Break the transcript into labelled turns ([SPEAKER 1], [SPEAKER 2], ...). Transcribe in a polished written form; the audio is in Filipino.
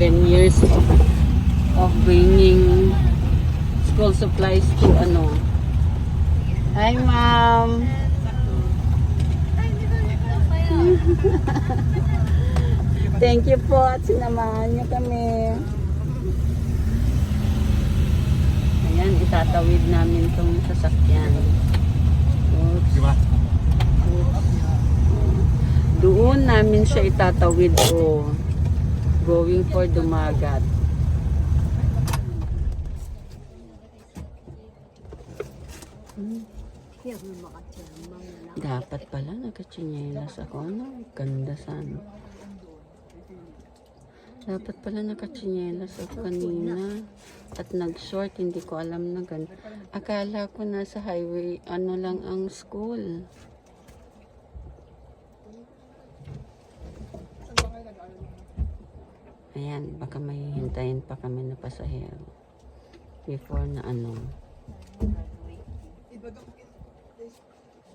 [SPEAKER 1] 7 years of bringing school supplies to ano. Hi, ma'am. Thank you po at sinamahan niyo kami. Ayan, itatawid namin tong sasakyan. Oops. Oops. Doon namin siya itatawid o going for Dumagat. Dapat pala nakachinelas ako, no? Ganda sana. Dapat pala nakachinelas ako kanina. At nag-short, hindi ko alam na gan. Akala ko nasa highway, ano lang ang school. Ayan, baka may hintayin pa kami na pasahero. Before na ano.